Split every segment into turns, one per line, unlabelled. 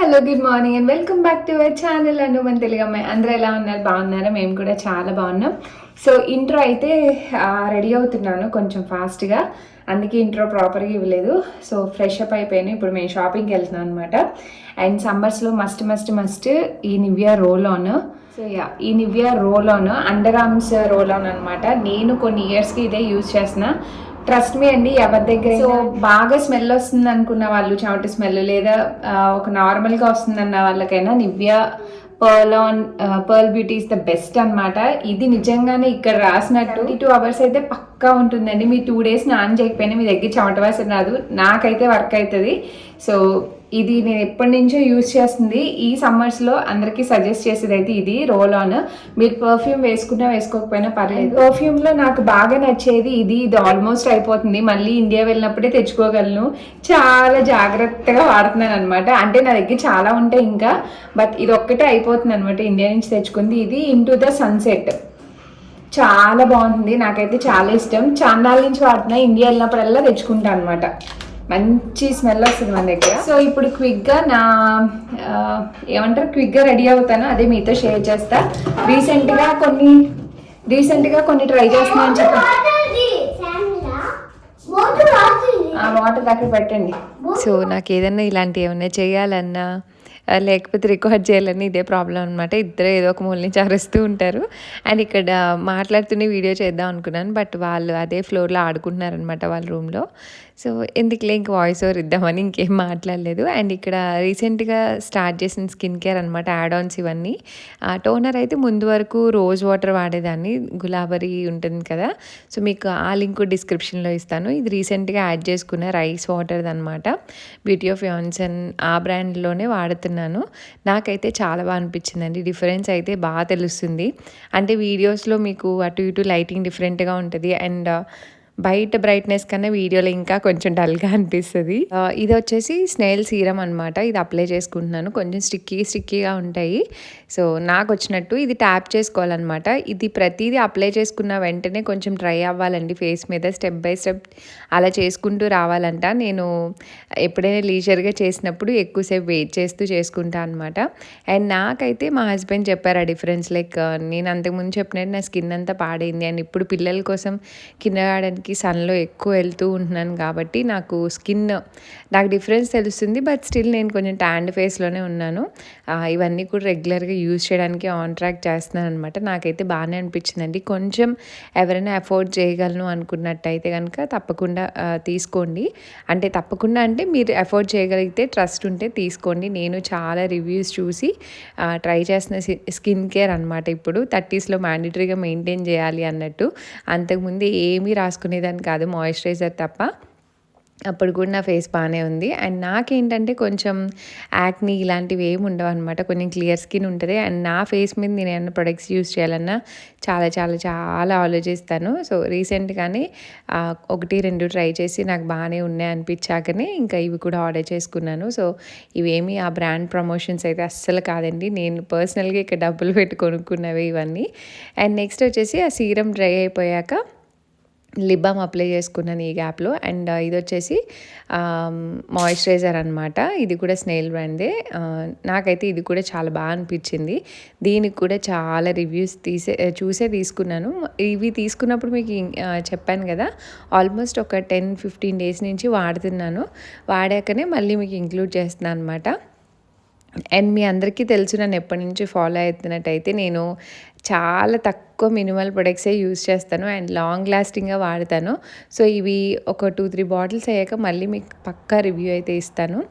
Hello good morning and welcome back to our channel and మన తెలుగు అమ్మాయి. అందరూ ఎలా ఉన్నారు? బాగున్నారా? మేము కూడా చాలా బాగున్నాం. సో ఇంట్రో అయితే రెడీ అవుతున్నాను కొంచెం ఫాస్ట్గా, అందుకే ఇంట్రో ప్రాపర్గా ఇవ్వలేదు. సో ఫ్రెష్ అప్ అయిపోయాను. ఇప్పుడు మేము షాపింగ్కి వెళ్తున్నాం అనమాట. అండ్ సమ్మర్స్లో మస్ట్ ఈ నివియా రోల్ ఆన్. సో ఈ Nivea roll on under arms roll on అనమాట. నేను కొన్ని ఇయర్స్కి ఇదే యూజ్ చేస్తున్నా. ట్రస్ట్ మీ అండి, ఎవరి దగ్గర సో బాగా స్మెల్ వస్తుంది అనుకున్న వాళ్ళు, చెమట స్మెల్ లేదా ఒక నార్మల్గా వస్తుందన్న వాళ్ళకైనా Nivea pearl beauty is the best అనమాట. ఇది నిజంగానే ఇక్కడ రాసినట్టు 2 hours అయితే పక్కా ఉంటుందండి. మీ 2 days నాన్ చేయకపోయినా మీ దగ్గర చెమట వాసన రాదు. నాకైతే వర్క్ అవుతుంది. సో ఇది నేను ఎప్పటి నుంచో యూజ్ చేస్తుంది. ఈ సమ్మర్స్లో అందరికీ సజెస్ట్ చేసేది అయితే ఇది రోల్ ఆన్. మీరు పర్ఫ్యూమ్ వేసుకున్నా వేసుకోకపోయినా పర్లేదు. పర్ఫ్యూమ్లో నాకు బాగా నచ్చేది ఇది ఆల్మోస్ట్ అయిపోతుంది. మళ్ళీ ఇండియా వెళ్ళినప్పుడే తెచ్చుకోగలను. చాలా జాగ్రత్తగా వాడుతున్నాను అనమాట. అంటే నా దగ్గర చాలా ఉంటాయి ఇంకా, బట్ ఇది ఒక్కటే అయిపోతుంది అనమాట. ఇండియా నుంచి తెచ్చుకుంది ఇది ఇంటూ ద సన్సెట్. చాలా బాగుంటుంది, నాకైతే చాలా ఇష్టం. చాన్నాళ్ళ నుంచి వాడుతున్నా. ఇండియా వెళ్ళినప్పుడల్లా తెచ్చుకుంటాను అనమాట. మంచి స్మెల్ వస్తుంది మన దగ్గర. సో ఇప్పుడు క్విక్గా క్విక్గా రెడీ అవుతాను, అదే మీతో షేర్ చేస్తా. రీసెంట్గా కొన్ని ట్రై చేస్తున్నా అని చెప్పి వాటర్ అక్కడ పెట్టండి. సో నాకు ఏదన్నా ఇలాంటివి ఏమన్నా చేయాలన్నా లేకపోతే రికార్డ్ చేయాలని ఇదే ప్రాబ్లం అనమాట. ఇద్దరు ఏదో ఒక మూల నుంచి అరుస్తూ ఉంటారు. అండ్ ఇక్కడ మాట్లాడుతూనే వీడియో చేద్దాం అనుకున్నాను, బట్ వాళ్ళు అదే ఫ్లోర్లో ఆడుకుంటున్నారనమాట వాళ్ళ రూమ్లో. సో ఎందుకులే ఇంక వాయిస్ ఓవర్ ఇద్దామని ఇంకేం మాట్లాడలేదు. అండ్ ఇక్కడ రీసెంట్గా స్టార్ట్ చేసిన స్కిన్ కేర్ అనమాట, యాడ్ ఆన్స్ ఇవన్నీ. టోనర్ అయితే ముందు వరకు రోజ్ వాటర్ వాడేదాన్ని, గులాబరీ ఉంటుంది కదా. సో మీకు ఆ లింక్ డిస్క్రిప్షన్లో ఇస్తాను. ఇది రీసెంట్గా యాడ్ చేసుకున్న రైస్ వాటర్ది అనమాట. బ్యూటీ ఆఫ్ యాన్సన్ ఆ బ్రాండ్లోనే వాడుతున్నాను. నాకైతే చాలా బాగా అనిపించిందండి. డిఫరెన్స్ అయితే బాగా తెలుస్తుంది. అంటే వీడియోస్లో మీకు అటు ఇటు లైటింగ్ డిఫరెంట్గా ఉంటుంది, అండ్ బయట బ్రైట్నెస్ కన్నా వీడియోలో ఇంకా కొంచెం డల్గా అనిపిస్తుంది. ఇది వచ్చేసి స్నేల్ సీరం అనమాట. ఇది అప్లై చేసుకుంటున్నాను. కొంచెం స్టిక్కీగా ఉంటాయి. సో నాకు వచ్చినట్టు ఇది ట్యాప్ చేసుకోవాలన్నమాట. ఇది ప్రతిదీ అప్లై చేసుకున్న వెంటనే కొంచెం డ్రై అవ్వాలండి ఫేస్ మీద. స్టెప్ బై స్టెప్ అలా చేసుకుంటూ రావాలంట. నేను ఎప్పుడైనా లీజర్గా చేసినప్పుడు ఎక్కువసేపు వెయిట్ చేస్తూ చేసుకుంటా అనమాట. అండ్ నాకైతే మా హస్బెండ్ చెప్పారు ఆ డిఫరెన్స్. లైక్ నేను అంతకుముందు చెప్పినట్టు నా స్కిన్ అంతా పాడైంది, అండ్ ఇప్పుడు పిల్లల కోసం కింద గార్డెన్కి సన్లో ఎక్కువ వెళ్తూ ఉంటున్నాను కాబట్టి నాకు డిఫరెన్స్ తెలుస్తుంది. బట్ స్టిల్ నేను కొంచెం ట్యాండ్ ఫేస్లోనే ఉన్నాను. ఇవన్నీ కూడా రెగ్యులర్గా యూజ్ చేయడానికి ఆన్ ట్రాక్ చేస్తున్నాను అనమాట. నాకైతే బాగానే అనిపించిందండి. కొంచెం ఎవరైనా అఫోర్డ్ చేయగలను అనుకున్నట్టయితే కనుక తప్పకుండా తీసుకోండి. తప్పకుండా అంటే మీరు అఫోర్డ్ చేయగలిగితే, ట్రస్ట్ ఉంటే తీసుకోండి. నేను చాలా రివ్యూస్ చూసి ట్రై చేసిన స్కిన్ కేర్ అనమాట. ఇప్పుడు 30sలో మ్యాండేటరీగా మెయింటైన్ చేయాలి అన్నట్టు. అంతకుముందు ఏమీ రాసుకునేదాన్ని కాదు, మాయిశ్చరైజర్ తప్ప. అప్పుడు కూడా నా ఫేస్ బాగానే ఉంది. అండ్ నాకేంటంటే కొంచెం యాక్నీ ఇలాంటివి ఏమి ఉండవు అనమాట. కొంచెం క్లియర్ స్కిన్ ఉంటుంది. అండ్ నా ఫేస్ మీద నేను ఏమైనా ప్రొడక్ట్స్ యూజ్ చేయాలన్నా చాలా చాలా చాలా ఆలోచిస్తాను. సో రీసెంట్గానే 1-2 ట్రై చేసి నాకు బాగానే ఉన్నాయి అనిపించాకనే ఇంకా ఇవి కూడా ఆర్డర్ చేసుకున్నాను. సో ఇవేమి ఆ బ్రాండ్ ప్రమోషన్స్ అయితే అస్సలు కాదండి. నేను పర్సనల్గా ఇక్కడ డబ్బులు పెట్టి కొనుక్కున్నవి ఇవన్నీ. అండ్ నెక్స్ట్ వచ్చేసి ఆ సీరం డ్రై అయిపోయాక లిప్ బామ్ అప్లై చేసుకున్నాను ఈ గ్యాప్లో. అండ్ ఇది వచ్చేసి మాయిశ్చరైజర్ అనమాట. ఇది కూడా స్నేల్ బ్రాండ్దే. నాకైతే ఇది కూడా చాలా బాగా అనిపించింది. దీనికి కూడా చాలా రివ్యూస్ చూసే తీసుకున్నాను. ఇవి తీసుకున్నప్పుడు మీకు చెప్పాను కదా, ఆల్మోస్ట్ ఒక 10-15 days నుంచి వాడుతున్నాను. వాడాకనే మళ్ళీ మీకు ఇంక్లూడ్ చేస్తున్నాను అనమాట. అండ్ మీ అందరికీ తెలుసు, నన్ను ఎప్పటి నుంచి ఫాలో అవుతున్నట్టయితే నేను చాలా తక్కువ మినిమల్ ప్రొడక్ట్సే యూజ్ చేస్తాను అండ్ లాంగ్ లాస్టింగ్గా వాడతాను. సో ఇవి ఒక 2-3 బాటిల్స్ అయ్యాక మళ్ళీ మీకు పక్కా రివ్యూ అయితే ఇస్తాను.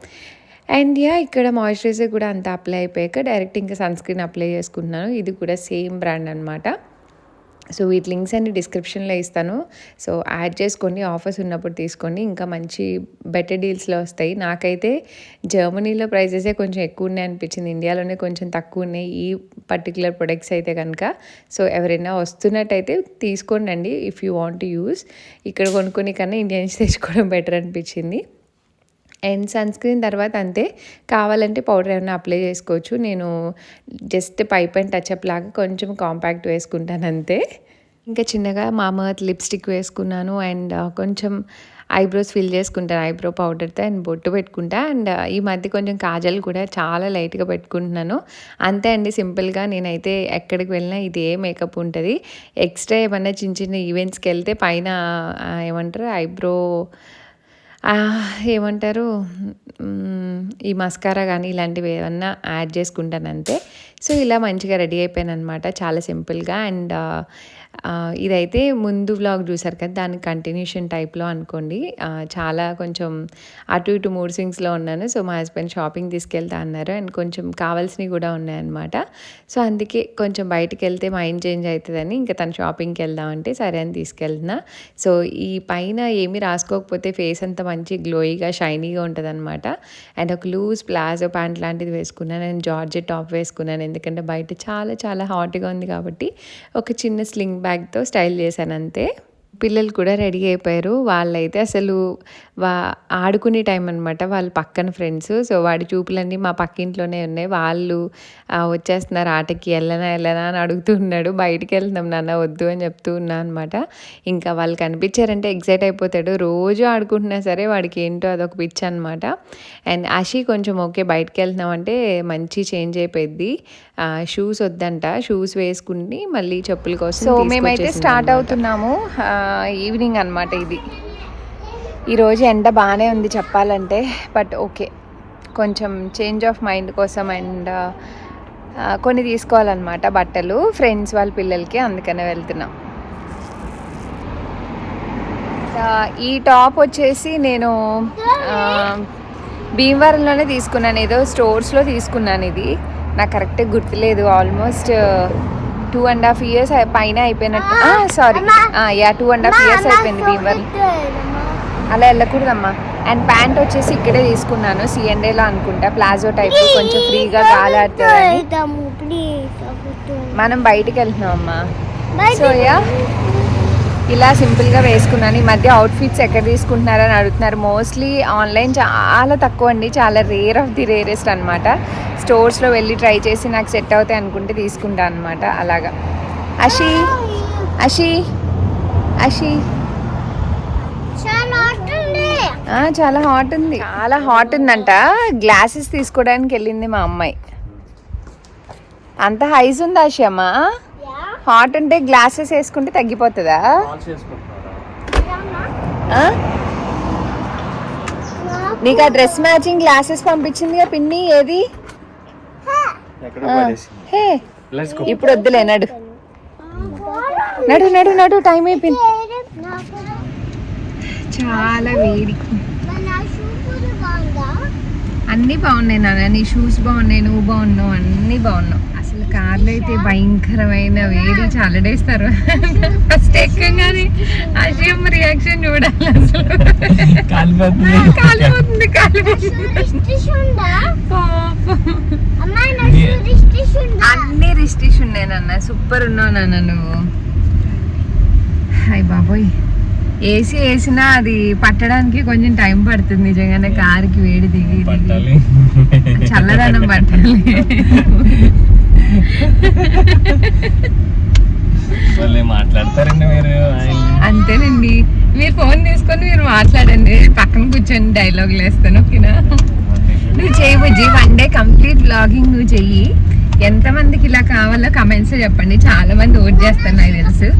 అండ్ ఇక్కడ మాయిశ్చరైజర్ కూడా అంతా అప్లై అయిపోయాక డైరెక్ట్ ఇంకా సన్ స్క్రీన్ అప్లై చేసుకుంటున్నాను. ఇది కూడా సేమ్ బ్రాండ్ అనమాట. సో వీటి లింక్స్ అన్ని డిస్క్రిప్షన్లో ఇస్తాను. సో యాడ్ చేసుకోండి, ఆఫర్స్ ఉన్నప్పుడు తీసుకోండి, ఇంకా మంచి బెటర్ డీల్స్లో వస్తాయి. నాకైతే జర్మనీలో ప్రైజెసే కొంచెం ఎక్కువ ఉన్నాయి అనిపించింది, ఇండియాలోనే కొంచెం తక్కువ ఉన్నాయి ఈ పర్టికులర్ ప్రొడక్ట్స్ అయితే కనుక. సో ఎవరైనా వస్తున్నట్టయితే తీసుకోండి అండి, if you want to use. ఇక్కడ కొనుక్కొని కన్నా ఇండియా నుంచి తెచ్చుకోవడం బెటర్ అనిపించింది. అండ్ సన్ స్క్రీన్ తర్వాత అంతే, కావాలంటే పౌడర్ ఏమైనా అప్లై చేసుకోవచ్చు. నేను జస్ట్ పైప్ అండ్ టచ్అప్ లాగా కొంచెం కాంపాక్ట్ వేసుకుంటాను అంతే. ఇంకా చిన్నగా మామా ఎర్త్ లిప్స్టిక్ వేసుకున్నాను. అండ్ కొంచెం ఐబ్రోస్ ఫిల్ చేసుకుంటాను ఐబ్రో పౌడర్తో అండ్ బొట్టు పెట్టుకుంటా. అండ్ ఈ మధ్య కొంచెం కాజల్ కూడా చాలా లైట్గా పెట్టుకుంటున్నాను. అంతే అండి, సింపుల్గా నేనైతే ఎక్కడికి వెళ్ళినా ఇదే మేకప్ ఉంటుంది. ఎక్స్ట్రా ఏమన్నా చిన్న చిన్న ఈవెంట్స్కి వెళ్తే పైన ఏమంటారు ఐబ్రో ఏమంటారు ఈ మస్కారా కానీ ఇలాంటివి ఏమన్నా యాడ్ చేసుకుంటాను అంతే. సో ఇలా మంచిగా రెడీ అయిపోయాను అనమాట, చాలా సింపుల్గా. అండ్ ఇదైతే ముందు వ్లాగ్ చూసారు కదా, దాని కంటిన్యూషన్ టైప్లో అనుకోండి. చాలా కొంచెం అటు ఇటు మూడ్ స్వింగ్స్లో ఉన్నాను. సో మా హస్బెండ్ షాపింగ్ తీసుకెళ్తా అన్నారు అండ్ కొంచెం కావాల్సినవి కూడా ఉన్నాయన్నమాట. సో అందుకే కొంచెం బయటికి వెళ్తే మైండ్ చేంజ్ అవుతుందని ఇంకా తను షాపింగ్కి వెళ్దామంటే సరే అని తీసుకెళ్తున్నా. సో ఈ పైన ఏమీ రాసుకోకపోతే ఫేస్ అంతా మంచి గ్లోయిగా షైనీగా ఉంటుంది అనమాట. అండ్ ఒక లూజ్ ప్లాజో ప్యాంట్ లాంటిది వేసుకున్నాను అండ్ జార్జెట్ టాప్ వేసుకున్నాను, ఎందుకంటే బయట చాలా చాలా హాట్గా ఉంది కాబట్టి ఒక చిన్న స్లింగ్ బ్యాగ్తో స్టైల్ చేశాను అంతే. పిల్లలు కూడా రెడీ అయిపోయారు. వాళ్ళైతే అసలు ఆడుకునే టైం అనమాట, వాళ్ళు పక్కన ఫ్రెండ్స్. సో వాడి చూపులన్నీ మా పక్కింట్లోనే ఉన్నాయి. వాళ్ళు వచ్చేస్తున్నారు ఆటకి, వెళ్ళనా అని అడుగుతున్నాడు. బయటికి వెళ్తున్నాం నాన్న వద్దు అని చెప్తూ ఉన్నా అనమాట. ఇంకా వాళ్ళు కనిపించారంటే ఎగ్జైట్ అయిపోతాడు. రోజు ఆడుకుంటున్నా సరే వాడికి ఏంటో అదొక పిచ్చి అనమాట. అండ్ ఆషి కొంచెం ఓకే బయటికి వెళ్తున్నామంటే మంచి చేంజ్ అయిపోయింది. షూస్ వద్దంట, షూస్ వేసుకుని మళ్ళీ చెప్పుల కోసం. సో మేమైతే స్టార్ట్ అవుతున్నాము. ఈవినింగ్ అనమాట ఇది. ఈరోజు ఎండ బాగానే ఉంది చెప్పాలంటే, బట్ ఓకే కొంచెం చేంజ్ ఆఫ్ మైండ్ కోసం అండ్ కొన్ని తీసుకోవాలన్నమాట బట్టలు ఫ్రెండ్స్ వాళ్ళ పిల్లలకి, అందుకనే వెళ్తున్నాం. ఈ టాప్ వచ్చేసి నేను భీమవరంలోనే తీసుకున్నాను, ఏదో స్టోర్స్లో తీసుకున్నాను. ఇది నాకు కరెక్ట్గా గుర్తులేదు. ఆల్మోస్ట్ 2.5 years పైన అయిపోయినట్టు. సారీ 2.5 years అయిపోయింది భీమవరం. అలా వెళ్ళకూడదమ్మా. అండ్ ప్యాంట్ వచ్చేసి ఇక్కడే తీసుకున్నాను, C&Aలో అనుకుంటా, ప్లాజో టైప్, కొంచెం ఫ్రీగా గాలాడుతుంది. మనం బయటికి వెళ్తున్నాం అమ్మా. సో ఇలా సింపుల్గా వేసుకున్నాను. ఈ మధ్య అవుట్ఫిట్స్ ఎక్కడ తీసుకుంటున్నారని అడుగుతున్నారు. మోస్ట్లీ ఆన్లైన్ చాలా తక్కువ అండి, చాలా రేర్ ఆఫ్ ది రేరెస్ట్ అనమాట. స్టోర్స్లో వెళ్ళి ట్రై చేసి నాకు సెట్ అవుతాయి అనుకుంటే తీసుకుంటాను అనమాట. అలాగా అషి అషి అషి చాలా హాట్ ఉంది, చాలా హాట్ ఉందంట. గ్లాసెస్ తీసుకోవడానికి వెళ్ళింది మా అమ్మాయి. అంత హైజ్ ఉందా అషి అమ్మ? హాట్ ఉంటే గ్లాసెస్ వేసుకుంటే తగ్గిపోతుందా? నీకు ఆ డ్రెస్ మ్యాచింగ్ గ్లాసెస్ పంపించిందిగా పిన్ని, ఏది? ఇప్పుడు వద్దులే, నడు నడు నడు నడు, టైం అయిపోయింది. చాలా వేడి. అన్నీ బాగున్నాయి నాన్న, నీ షూస్ బాగున్నాయి, నువ్వు బాగున్నావు, అన్నీ బాగున్నావు. అసలు కార్లో అయితే భయంకరమైన వేడి, చాలా డేస్ తర్వాత ఫస్ట్ ఎక్కగానే అషియం రియాక్షన్ చూడాలి. అసలు కాలిపోతుంది అన్ని రిస్ట్రిక్షన్ ఉన్నాయి నాన్న. సూపర్ ఉన్నావు నాన్న నువ్వు. హాయ్ బాబోయ్, ఏసీ వేసినా అది పట్టడానికి కొంచెం టైం పడుతుంది నిజంగానే. కారుకి వేడి దిగి చల్లదనం పట్టాలి.
మాట్లాడతారండి మీరు,
అంతేనండి. మీరు ఫోన్ తీసుకొని మీరు మాట్లాడండి, పక్కన కూర్చొని డైలాగులు వేస్తాను. ఓకేనా? నువ్వు చేయబుజ్జి, 1 day కంప్లీట్ వ్లాగింగ్ నువ్వు చెయ్యి. ఎంతమందికి ఇలా కావాలో కమెంట్స్ చెప్పండి, చాలా మంది ఓట్ చేస్తారు నాకు తెలుసు.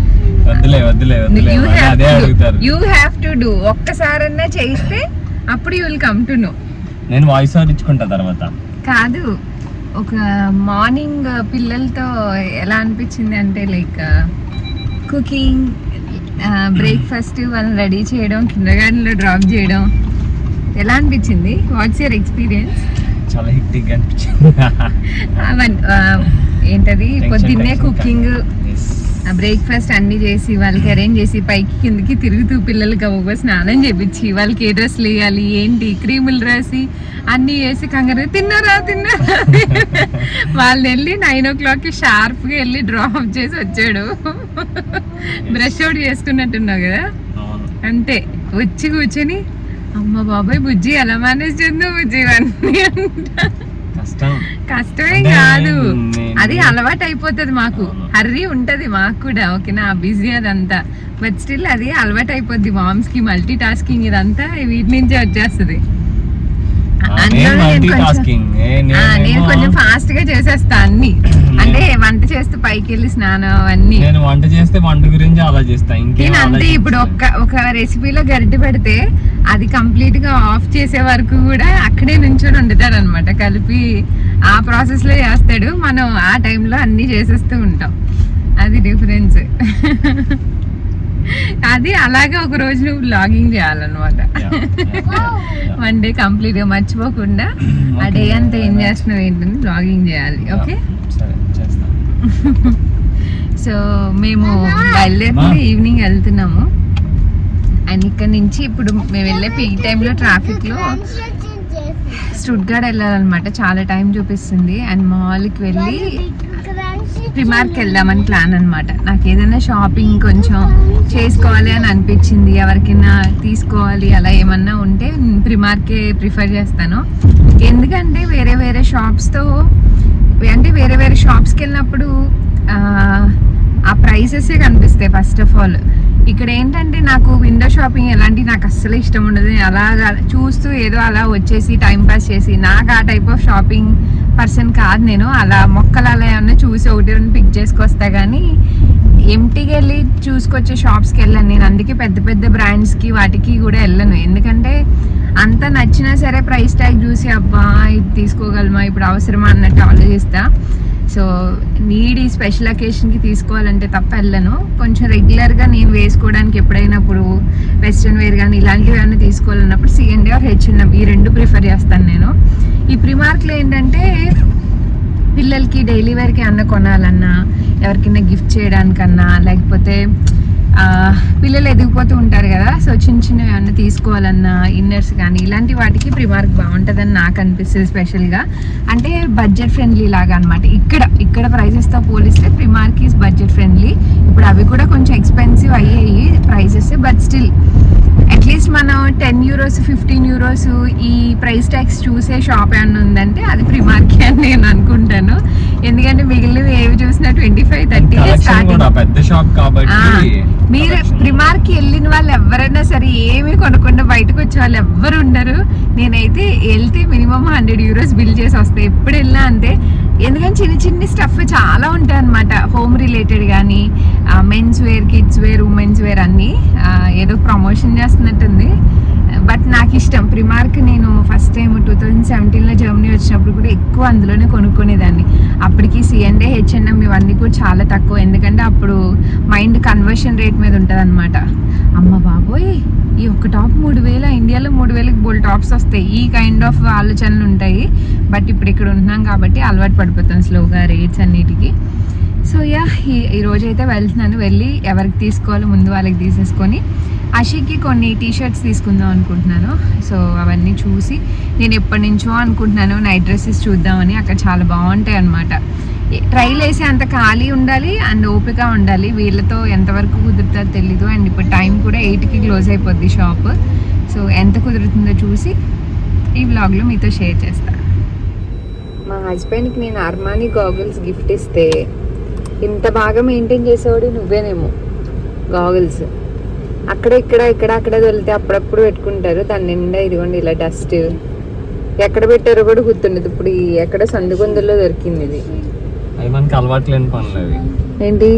You have to do. ఒక్కసారన్నా చేయిస్తే అప్పుడు you will come to know.
నేను వాయిస్ ఓవర్ ఇచ్చుకుంటా తర్వాత.
కాదు, ఒక మార్నింగ్ పిల్లలతో ఎలా అనిపించింది అంటే, లైక్ కుకింగ్, బ్రేక్ఫాస్ట్ వాళ్ళని రెడీ చేయడం, కిండర్గార్టెన్లో డ్రాప్ చేయడం, ఎలా అనిపించింది? What's your experience?
చాలా హెక్టిక్ అనిపించింది.
ఏంటది, పొద్దున్నే కుకింగ్, బ్రేక్ఫాస్ట్ అన్ని చేసి వాళ్ళకి అరేంజ్ చేసి పైకి కిందకి తిరుగుతూ పిల్లలకి ఒక స్నానం చేపించి వాళ్ళకి ఏ డ్రెస్లు వేయాలి ఏంటి క్రీములు రాసి అన్నీ వేసి కంగారు తిన్నారా వాళ్ళని వెళ్ళి 9 o'clock షార్ప్గా వెళ్ళి డ్రాప్ చేసి వచ్చాడు. బ్రష్ అవుట్ చేసుకున్నట్టున్నావు కదా, అంతే. వచ్చి కూర్చొని అమ్మ బాబాయ్ బుజ్జి ఎలా మేనేజ్ చేద్దాం బుజ్జి ఇవన్నీ అంట. కష్టమేం
అంటే
కాదు,
నేను-
అది అలవాటు అయిపోతుంది మాకు. హర్రీ ఉంటది మాకు కూడా, ఓకేనా, బిజీ అదంతా. బట్ స్టిల్ అది అలవాటు అయిపోద్ది మామ్స్ కి. మల్టీ టాస్కింగ్ ఇదంతా వీటి నుంచే వచ్చేస్తుంది. నేను కొంచెం ఫాస్ట్ గా చేసేస్తా అన్ని. అంటే వంట చేస్తే పైకి వెళ్ళి స్నానం అవన్నీ.
నేను వంట చేస్తే వంట గురించి ఆలోచిస్తా.
నేను అంతే. ఇప్పుడు ఒక రెసిపీలో గరిటె పెడితే అది కంప్లీట్ గా ఆఫ్ చేసే వరకు కూడా అక్కడే నుంచొని వండుతాడు అనమాట. కలిపి ఆ ప్రాసెస్ లో చేస్తాడు, మనం ఆ టైంలో అన్ని చేసేస్తూ ఉంటాం. అది డిఫరెన్స్. అది అలాగే ఒక రోజు నువ్వు వ్లాగింగ్ చేయాలన్నమాట. వన్ డే కంప్లీట్ గా మర్చిపోకుండా ఆ డే అంతా ఏం చేస్తున్నావు ఏంటని వ్లాగింగ్ చేయాలి. ఓకే, సో మేము బయలుదేరి ఈవినింగ్ వెళ్తున్నాము. అండ్ ఇక్కడ నుంచి ఇప్పుడు మేము వెళ్ళే పీక్ టైంలో ట్రాఫిక్ లో స్టుట్గార్ట్ వెళ్ళాలన్నమాట. చాలా టైం చూపిస్తుంది. అండ్ మాల్కి వెళ్ళి ప్రిమార్క్ వెళ్దామని ప్లాన్ అనమాట. నాకు ఏదైనా షాపింగ్ కొంచెం చేసుకోవాలి అని అనిపించింది, ఎవరికైనా తీసుకోవాలి అలా ఏమన్నా ఉంటే ప్రిమార్కే ప్రిఫర్ చేస్తాను. ఎందుకంటే వేరే వేరే షాప్స్తో, అంటే వేరే వేరే షాప్స్కి వెళ్ళినప్పుడు ఆ ప్రైసెసే కనిపిస్తాయి ఫస్ట్ ఆఫ్ ఆల్. ఇక్కడ ఏంటంటే నాకు విండో షాపింగ్ ఎలాంటివి నాకు అస్సలు ఇష్టం ఉండదు. అలాగా చూస్తూ ఏదో అలా వచ్చేసి టైం పాస్ చేసి, నాకు ఆ టైప్ ఆఫ్ షాపింగ్ పర్సన్ కాదు నేను. అలా మొక్కలు అలా ఏమన్నా చూసి ఒకటి రెండు పిక్ చేసుకొస్తా, కానీ ఎంటీకి వెళ్ళి చూసుకొచ్చే షాప్స్కి వెళ్ళను నేను. అందుకే పెద్ద పెద్ద బ్రాండ్స్కి వాటికి కూడా వెళ్ళను. ఎందుకంటే అంత నచ్చినా సరే ప్రైస్ ట్యాగ్ చూసి అబ్బా ఇది తీసుకోగలమా, ఇప్పుడు అవసరమా అన్నట్టు ఆలోచిస్తా. సో నీడ్ ఈ స్పెషల్ అకేషన్కి తీసుకోవాలంటే తప్ప వెళ్ళను. కొంచెం రెగ్యులర్గా నేను వేసుకోవడానికి ఎప్పుడైనా ఇప్పుడు వెస్ట్రన్ వేర్ కానీ ఇలాంటివి ఏమైనా తీసుకోవాలన్నప్పుడు C&A ఆర్ H&M ఈ రెండు ప్రిఫర్ చేస్తాను నేను. ఈ ప్రిమార్క్లో ఏంటంటే పిల్లలకి డైలీ వేర్కి అన్న కొనాలన్నా, ఎవరికైనా గిఫ్ట్ చేయడానికన్నా, లేకపోతే పిల్లలు ఎదిగిపోతూ ఉంటారు కదా, సో చిన్న చిన్నవి ఏమన్నా తీసుకోవాలన్నా, ఇన్నర్స్ కానీ ఇలాంటి వాటికి ప్రిమార్క్ బాగుంటుందని నాకు అనిపిస్తుంది స్పెషల్గా. అంటే బడ్జెట్ ఫ్రెండ్లీ లాగా అనమాట. ఇక్కడ ప్రైజెస్తో పోలిస్తే ప్రిమార్క్ ఈజ్ బడ్జెట్ ఫ్రెండ్లీ. ఇప్పుడు అవి కూడా కొంచెం ఎక్స్పెన్సివ్ అయ్యాయి ప్రైజెస్, బట్ స్టిల్ అట్లీస్ట్ మనం €10 €15 ఈ ప్రైస్ ట్యాగ్స్ చూసే షాప్ ఏమన్నా ఉందంటే అది ప్రిమార్కే అని నేను అనుకుంటాను. ఎందుకంటే మిగిలినవి ఏవి చూసినా 25-30 స్టార్టింగ్.
పెద్ద షాప్ కాబట్టి
మీరు ప్రిమార్కి వెళ్ళిన వాళ్ళు ఎవరైనా సరే ఏమీ కొనకుండా బయటకు వచ్చే వాళ్ళు ఎవ్వరు ఉండరు. నేనైతే వెళ్తే మినిమం €100 బిల్ చేసి వస్తాయి ఎప్పుడు వెళ్ళినా అంతే. ఎందుకంటే చిన్న చిన్న స్టఫ్ చాలా ఉంటాయి అనమాట, హోమ్ రిలేటెడ్ కానీ, men's wear, kids wear, women's wear అన్నీ. ఏదో ప్రమోషన్ చేస్తున్నట్టుంది, బట్ నాకు ఇష్టం ప్రిమార్క్. నేను ఫస్ట్ టైం 2017లో జర్మనీ వచ్చినప్పుడు కూడా ఎక్కువ అందులోనే కొనుక్కునేదాన్ని. అప్పటికి C&A, H&M ఇవన్నీ కూడా చాలా తక్కువ, ఎందుకంటే అప్పుడు మైండ్ కన్వర్షన్ రేట్ మీద ఉంటుంది అనమాట. అమ్మ బాబోయ్, ఈ ఒక్క టాప్ 3,000, ఇండియాలో 3,000కి బోల్ టాప్స్ వస్తాయి. ఈ కైండ్ ఆఫ్ ఆలోచనలు ఉంటాయి. బట్ ఇప్పుడు ఇక్కడ ఉంటున్నాం కాబట్టి అలవాటు పడిపోతాం స్లోగా రేట్స్ అన్నిటికీ. సో యా, ఈ రోజైతే వెళ్తున్నాను. వెళ్ళి ఎవరికి తీసుకోవాలో ముందు వాళ్ళకి తీసేసుకొని అషికి కొన్ని టీషర్ట్స్ తీసుకుందాం అనుకుంటున్నాను. సో అవన్నీ చూసి, నేను ఎప్పటి నుంచో అనుకుంటున్నాను నైట్ డ్రెస్సెస్ చూద్దామని. అక్కడ చాలా బాగుంటాయి అన్నమాట. ట్రైల్ వేసే అంత ఖాళీ ఉండాలి అండ్ ఓపిక ఉండాలి. వీళ్ళతో ఎంతవరకు కుదురుతుందో తెలీదు. అండ్ ఇప్పుడు టైం కూడా 8కి క్లోజ్ అయిపోద్ది షాప్. సో ఎంత కుదురుతుందో చూసి ఈ వ్లాగ్లో మీతో షేర్ చేస్తాను. మా హస్బెండ్కి నేను అర్మానీ గాగుల్స్ గిఫ్ట్ ఇస్తే ఇంత బాగా మెయింటైన్ చేసేవాడు నువ్వేనేమో. గాగుల్స్ అక్కడ అక్కడ వెళ్తే అప్పుడప్పుడు పెట్టుకుంటారు. దాని నిండా ఇదిగోండి ఇలా డస్ట్. ఎక్కడ పెట్టారో కూడా గుర్తుండదు. ఇప్పుడు ఎక్కడ సందుగొందుల్లో దొరికింది ఇది.
అవి మనకి అలవాటు లేని పనులు అవి.
ఏంటి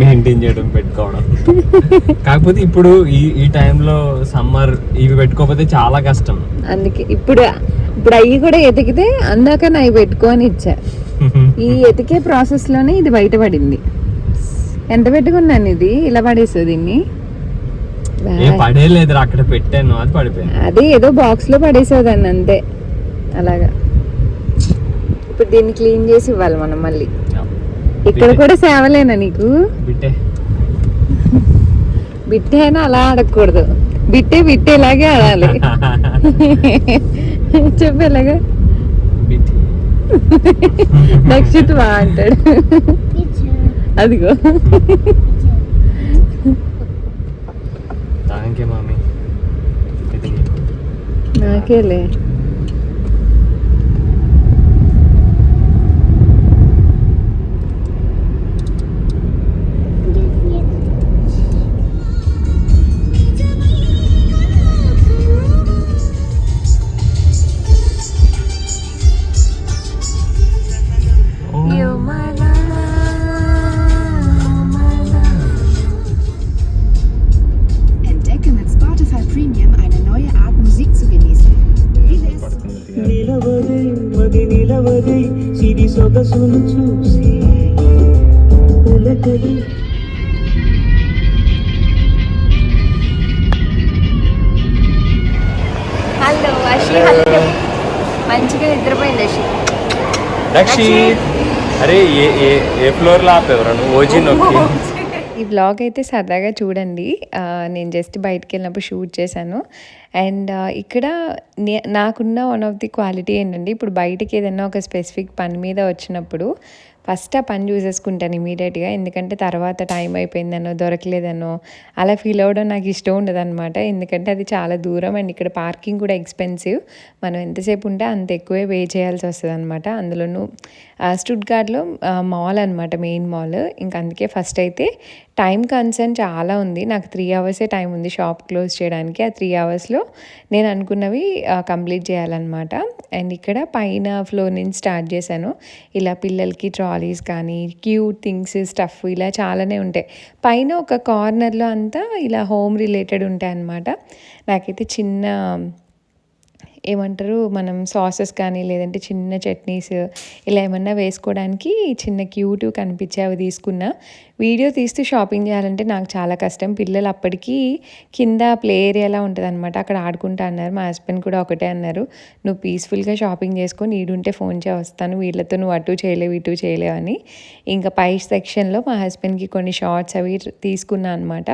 మెయింటైన్ చేయడం, పెట్టుకోవడం. కాకపోతే ఇప్పుడు ఈ టైంలో సమ్మర్ ఇవి పెట్టుకోకపోతే చాలా కష్టం.
అందుకే ఇప్పుడు అవి కూడా ఎతికితే అందాక నా పెట్టుకొని ఇచ్చా. ఈ ఎతికే ప్రాసెస్ లోనే ఇది బయటపడింది. ఎంత పెట్టుకున్నాను ఇది, ఇలా పడేస్తుంది దీన్ని.
పడేలేదు, అక్కడ పెట్టాను, అది పడిపోయింది.
అది ఏదో బాక్స్ లో పడేసేదాన్ని అంతే అలాగా. ఇప్పుడు దీన్ని క్లీన్ చేసి ఇవ్వాలి మనం మళ్ళీ. ఇక్కడ కూడా సేవలేనా నీకు? బిట్టే అయినా అలా అడగకూడదు. బిట్టేలాగే ఆడాలి. చెప్పేలాగా నెక్స్ట్ బా అంటాడు. అదిగో
మామీ
నాకేలే.
నిరవధి సిరి సొగసును చూసి ఉలకలి
హలో అషి, హలో. మంచిగా నిద్రపోయింది అషి.
రక్షిత్, అరే ఏ ఫ్లోర్ లో ఆపేవరా నువ్వు? ఓజీ నొక్కి.
ఈ బ్లాగ్ అయితే సరదాగా చూడండి. నేను జస్ట్ బయటికి వెళ్ళినప్పుడు షూట్ చేశాను. అండ్ ఇక్కడ నాకున్న వన్ ఆఫ్ ది క్వాలిటీ ఏంటంటే, ఇప్పుడు బయటికి ఏదైనా ఒక స్పెసిఫిక్ పని మీద వచ్చినప్పుడు ఫస్ట్ ఆ పని చూసేసుకుంటాను ఇమీడియట్గా. ఎందుకంటే తర్వాత టైం అయిపోయిందనో దొరకలేదనో అలా ఫీల్ అవ్వడం నాకు ఇష్టం ఉండదన్నమాట. ఎందుకంటే అది చాలా దూరం అండ్ ఇక్కడ పార్కింగ్ కూడా ఎక్స్పెన్సివ్. మనం ఎంతసేపు ఉంటే అంత ఎక్కువే పే చేయాల్సి వస్తుంది అనమాట. అందులోనూ స్టుట్గార్ట్లో మాల్ అనమాట, మెయిన్ మాల్. ఇంక అందుకే ఫస్ట్ అయితే టైం కన్సర్న్ చాలా ఉంది. నాకు 3 అవర్సే టైం ఉంది షాప్ క్లోజ్ చేయడానికి. ఆ 3 అవర్స్లో నేను అనుకున్నవి కంప్లీట్ చేయాలన్నమాట. అండ్ ఇక్కడ పైన ఫ్లోర్ నుంచి స్టార్ట్ చేశాను. ఇలా పిల్లలకి ట్రాలీస్ కానీ క్యూట్ థింగ్స్ స్టఫ్ ఇలా చాలానే ఉంటాయి. పైన ఒక కార్నర్లో అంతా ఇలా హోమ్ రిలేటెడ్ ఉంటాయి అన్నమాట. నాకైతే చిన్న ఏమంటారు, మనం సాసెస్ కానీ లేదంటే చిన్న చట్నీస్ ఇలా ఏమన్నా వేసుకోవడానికి చిన్న క్యూట్ కనిపించే అవి తీసుకున్నా. వీడియో తీస్తూ షాపింగ్ చేయాలంటే నాకు చాలా కష్టం. పిల్లలు అప్పటికి కింద ప్లే ఏరియాలా ఉంటుంది అనమాట, అక్కడ ఆడుకుంటా అన్నారు. మా హస్బెండ్ కూడా ఒకటే అన్నారు, నువ్వు పీస్ఫుల్గా షాపింగ్ చేసుకొని ఈడుంటే ఫోన్ వస్తాను, వీళ్ళతో నువ్వు అటు చేయలేవు ఇటు చేయలేవు అని. ఇంకా పై సెక్షన్లో మా హస్బెండ్కి కొన్ని షార్ట్స్ అవి తీసుకున్నాను అనమాట.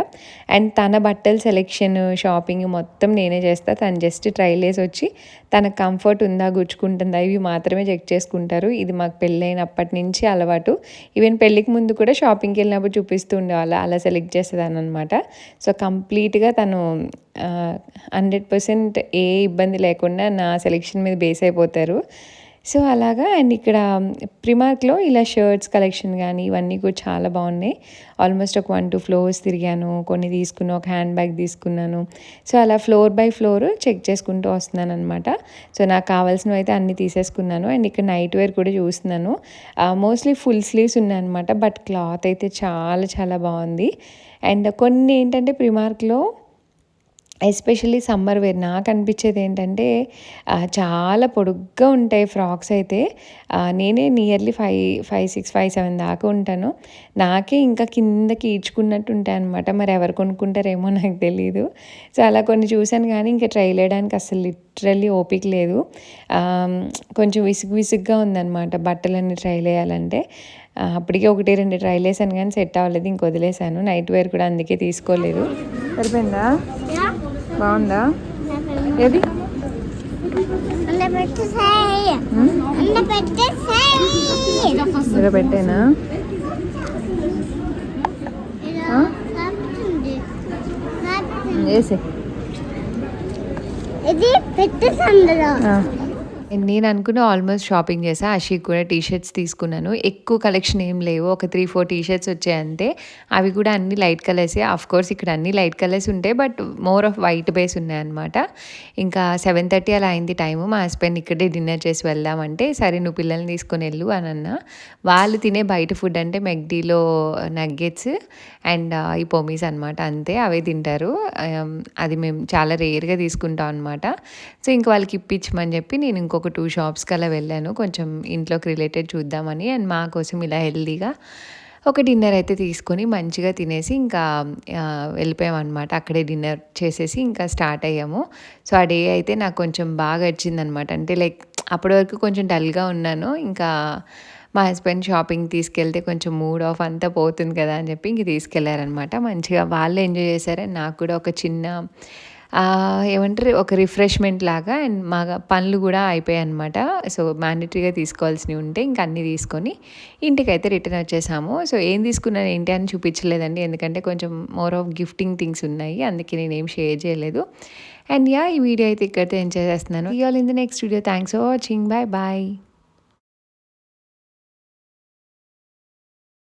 అండ్ తన బట్టల సెలెక్షన్ షాపింగ్ మొత్తం నేనే చేస్తా. తను జస్ట్ ట్రైల్ వేసి వచ్చి తనకు కంఫర్ట్ ఉందా, గుచ్చుకుంటుందా, ఇవి మాత్రమే చెక్ చేసుకుంటారు. ఇది మాకు పెళ్ళైనప్పటి నుంచి అలవాటు. ఈవెన్ పెళ్ళికి ముందు కూడా షాపింగ్కి వెళ్ళినప్పుడు చూపిస్తూ ఉండేవాళ్ళు, అలా సెలెక్ట్ చేసేదాన్ని అనమాట. సో కంప్లీట్గా తను 100% ఏ ఇబ్బంది లేకుండా నా సెలెక్షన్ మీద బేస్ అయిపోతారు. సో అలాగా. అండ్ ఇక్కడ ప్రిమార్క్లో ఇలా షర్ట్స్ కలెక్షన్ కానీ ఇవన్నీ కూడా చాలా బాగున్నాయి. ఆల్మోస్ట్ ఒక 1-2 ఫ్లోర్స్ తిరిగాను, కొన్ని తీసుకున్నాను, ఒక హ్యాండ్ బ్యాగ్ తీసుకున్నాను. సో అలా ఫ్లోర్ బై ఫ్లోర్ చెక్ చేసుకుంటూ వస్తున్నాను అనమాట. సో నాకు కావాల్సినవి అయితే అన్నీ తీసేసుకున్నాను. అండ్ ఇక్కడ నైట్ వేర్ కూడా చూస్తున్నాను. మోస్ట్లీ ఫుల్ స్లీవ్స్ ఉన్నాయన్నమాట, బట్ క్లాత్ అయితే చాలా చాలా బాగుంది. అండ్ కొన్ని ఏంటంటే ప్రిమార్క్లో ఎస్పెషల్లీ సమ్మర్ వేర్ నాకు అనిపించేది ఏంటంటే చాలా పొడుగ్గా ఉంటాయి ఫ్రాక్స్ అయితే. నేనే నియర్లీ 5, 6, 5, 7 దాకా ఉంటాను. నాకే ఇంకా కిందకి ఈడ్చుకున్నట్టు ఉంటాయి అనమాట. మరి ఎవరు కొనుక్కుంటారేమో నాకు తెలీదు. సో అలా కొన్ని చూశాను కానీ ఇంకా ట్రై చేయడానికి అసలు లిటరల్లీ ఓపిక లేదు. కొంచెం విసుగ్గా ఉందన్నమాట బట్టలన్నీ ట్రై చేయాలంటే. అప్పటికే 1-2 ట్రైల్ వేసాను కానీ సెట్ అవ్వలేదు, ఇంక వదిలేసాను. నైట్ వేర్ కూడా అందుకే తీసుకోలేదు. సరిపోయిందా? బాగుందా? ఏది పెట్టేనా? వేసే
ఇది పెట్టేసందులో
నేను అనుకున్న ఆల్మోస్ట్ షాపింగ్ చేసా. అషిక్ కూడా టీ షర్ట్స్ తీసుకున్నాను. ఎక్కువ కలెక్షన్ ఏం లేవు, ఒక 3-4 టీ షర్ట్స్ వచ్చాయంతే. అవి కూడా అన్ని లైట్ కలర్సే. ఆఫ్ కోర్స్ ఇక్కడ అన్ని లైట్ కలర్స్ ఉంటాయి, but more off white base ఉన్నాయన్నమాట. ఇంకా 7:30 అలా అయింది టైము. మా హస్బెండ్ ఇక్కడే డిన్నర్ చేసి వెళ్దామంటే, సరే నువ్వు పిల్లల్ని తీసుకొని వెళ్ళు అని అన్నా. వాళ్ళు తినే బయట ఫుడ్ అంటే మెక్డీలో నగ్గెట్స్ అండ్ ఈ పొమీస్ అనమాట, అంతే. అవే తింటారు. అది మేము చాలా రేర్గా తీసుకుంటాం అనమాట. సో ఇంక వాళ్ళకి ఇప్పించమని చెప్పి నేను ఇంకొక 2 షాప్స్కి అలా వెళ్ళాను, కొంచెం ఇంట్లోకి రిలేటెడ్ చూద్దామని. అండ్ మా కోసం ఇలా హెల్దీగా ఒక డిన్నర్ అయితే తీసుకొని మంచిగా తినేసి ఇంకా వెళ్ళిపోయామన్నమాట. అక్కడే డిన్నర్ చేసేసి ఇంకా స్టార్ట్ అయ్యాము. సో ఆ డే అయితే నాకు కొంచెం బాగా వచ్చిందనమాట. అంటే లైక్ అప్పటి వరకు కొంచెం డల్గా ఉన్నాను. ఇంకా మా హస్బెండ్ షాపింగ్ తీసుకెళ్తే కొంచెం మూడ్ ఆఫ్ అంతా పోతుంది కదా అని చెప్పి ఇంక తీసుకెళ్లారనమాట. మంచిగా వాళ్ళు ఎంజాయ్ చేశారు. అండ్ నాకు కూడా ఒక చిన్న ఏమంటారు, ఒక రిఫ్రెష్మెంట్ లాగా. అండ్ మా పనులు కూడా అయిపోయాయి అనమాట. సో మ్యాండేటరీగా తీసుకోవాల్సినవి ఉంటే ఇంక అన్నీ తీసుకొని ఇంటికైతే రిటర్న్ వచ్చేసాము. సో ఏం తీసుకున్నాను ఏంటి అని చూపించలేదండి, ఎందుకంటే కొంచెం మోర్ ఆఫ్ గిఫ్టింగ్ థింగ్స్ ఉన్నాయి, అందుకే నేనేం షేర్ చేయలేదు. అండ్ ఈ వీడియో అయితే ఇక్కడితో ఎంజాయ్ చేస్తున్నాను. All in the next video. Thanks for watching. Bye.